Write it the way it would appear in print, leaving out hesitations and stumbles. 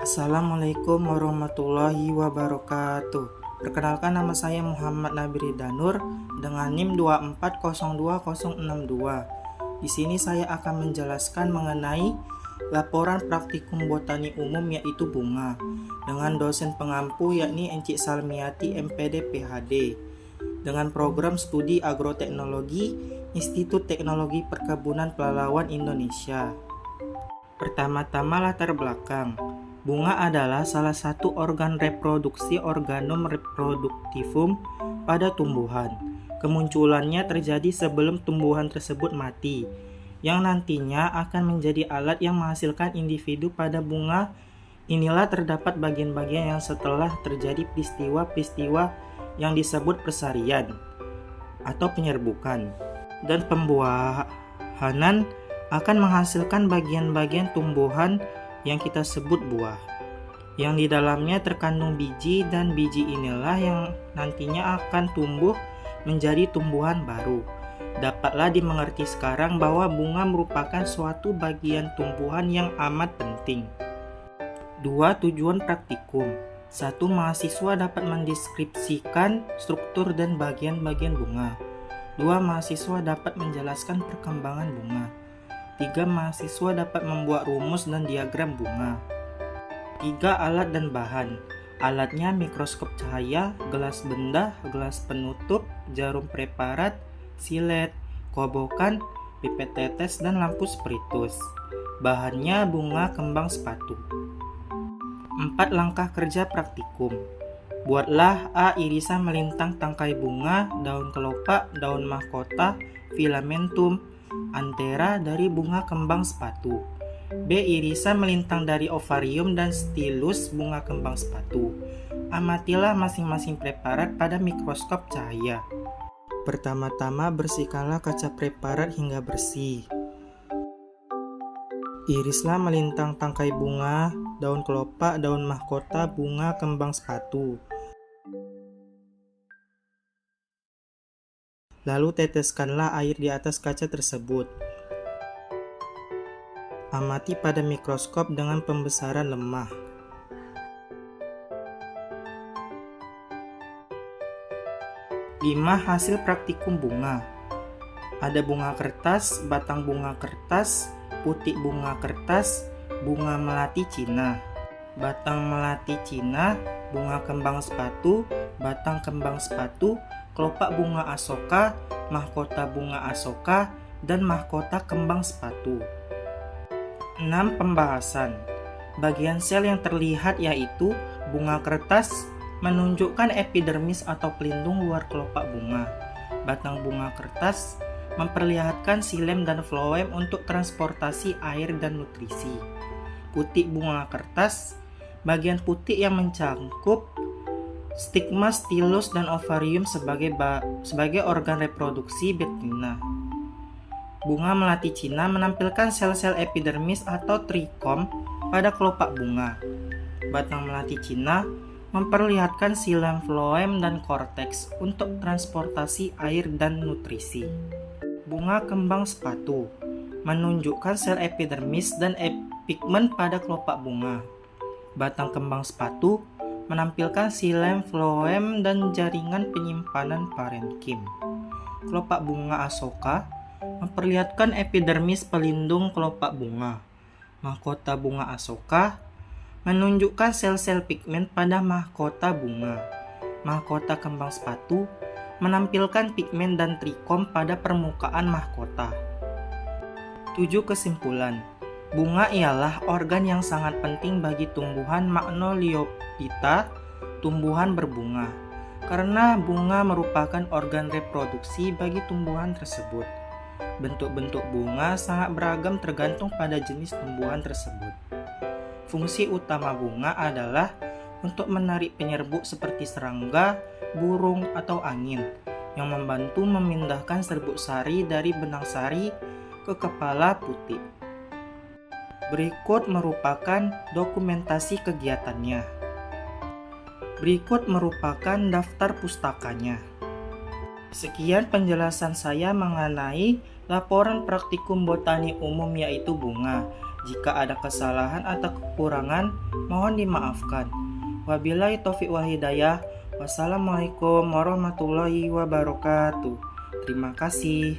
Assalamualaikum warahmatullahi wabarakatuh. Perkenalkan, nama saya Muhammad Nabiri Danur dengan NIM 2402062. Di sini saya akan menjelaskan mengenai laporan praktikum botani umum yaitu bunga dengan dosen pengampu yakni Encik Salmiati MPD PhD dengan program studi agroteknologi Institut Teknologi Perkebunan Pelalawan Indonesia. Pertama-tama latar belakang. Bunga adalah salah satu organ reproduksi organum reproductivum pada tumbuhan. Kemunculannya terjadi sebelum tumbuhan tersebut mati, yang nantinya akan menjadi alat yang menghasilkan individu pada bunga. Inilah terdapat bagian-bagian yang setelah terjadi peristiwa-peristiwa yang disebut persarian atau penyerbukan, dan pembuahanan akan menghasilkan bagian-bagian tumbuhan yang kita sebut buah, yang di dalamnya terkandung biji, dan biji inilah yang nantinya akan tumbuh menjadi tumbuhan baru. Dapatlah dimengerti sekarang bahwa bunga merupakan suatu bagian tumbuhan yang amat penting. 2. Tujuan praktikum. 1. Mahasiswa dapat mendeskripsikan struktur dan bagian-bagian bunga. 2. Mahasiswa dapat menjelaskan perkembangan bunga. 3. Mahasiswa dapat membuat rumus dan diagram bunga. 3. Alat dan bahan. Alatnya mikroskop cahaya, gelas benda, gelas penutup, jarum preparat, silet, kobokan, pipet tetes, dan lampu spiritus. Bahannya bunga kembang sepatu. 4. Langkah kerja praktikum. Buatlah A. Irisan melintang tangkai bunga, daun kelopak, daun mahkota, filamentum, antera dari bunga kembang sepatu. B. Irisan melintang dari ovarium dan stilus bunga kembang sepatu. Amatilah masing-masing preparat pada mikroskop cahaya. Pertama-tama bersihkanlah kaca preparat hingga bersih. Irislah melintang tangkai bunga, daun kelopak, daun mahkota, bunga kembang sepatu. Lalu teteskanlah air di atas kaca tersebut. Amati pada mikroskop dengan pembesaran lemah. Lima. Hasil praktikum bunga. Ada bunga kertas, batang bunga kertas, putik bunga kertas, bunga melati Cina, batang melati Cina, bunga kembang sepatu, batang kembang sepatu, kelopak bunga asoka, mahkota bunga asoka, dan mahkota kembang sepatu. 6. Pembahasan. Bagian sel yang terlihat yaitu bunga kertas menunjukkan epidermis atau pelindung luar kelopak bunga. Batang bunga kertas memperlihatkan xilem dan floem untuk transportasi air dan nutrisi. Putik bunga kertas, bagian putik yang mencangkup stigma, stilus, dan ovarium sebagai organ reproduksi betina. Bunga melati Cina menampilkan sel-sel epidermis atau trikom pada kelopak bunga. Batang melati Cina memperlihatkan xilem, floem, dan korteks untuk transportasi air dan nutrisi. Bunga kembang sepatu menunjukkan sel epidermis dan pigmen pada kelopak bunga. Batang kembang sepatu menampilkan xilem, floem, dan jaringan penyimpanan parenkim. Kelopak bunga asoka memperlihatkan epidermis pelindung kelopak bunga. Mahkota bunga asoka menunjukkan sel-sel pigmen pada mahkota bunga. Mahkota kembang sepatu menampilkan pigmen dan trikom pada permukaan mahkota. 7. Kesimpulan. Bunga ialah organ yang sangat penting bagi tumbuhan Magnoliophyta, tumbuhan berbunga, karena bunga merupakan organ reproduksi bagi tumbuhan tersebut. Bentuk-bentuk bunga sangat beragam tergantung pada jenis tumbuhan tersebut. Fungsi utama bunga adalah untuk menarik penyerbuk seperti serangga, burung, atau angin, yang membantu memindahkan serbuk sari dari benang sari ke kepala putik. Berikut merupakan dokumentasi kegiatannya. Berikut merupakan daftar pustakanya. Sekian penjelasan saya mengenai laporan praktikum botani umum yaitu bunga Jika ada kesalahan atau kekurangan, mohon dimaafkan. Wabillahi taufiq wa hidayah. Wassalamualaikum warahmatullahi wabarakatuh. Terima kasih.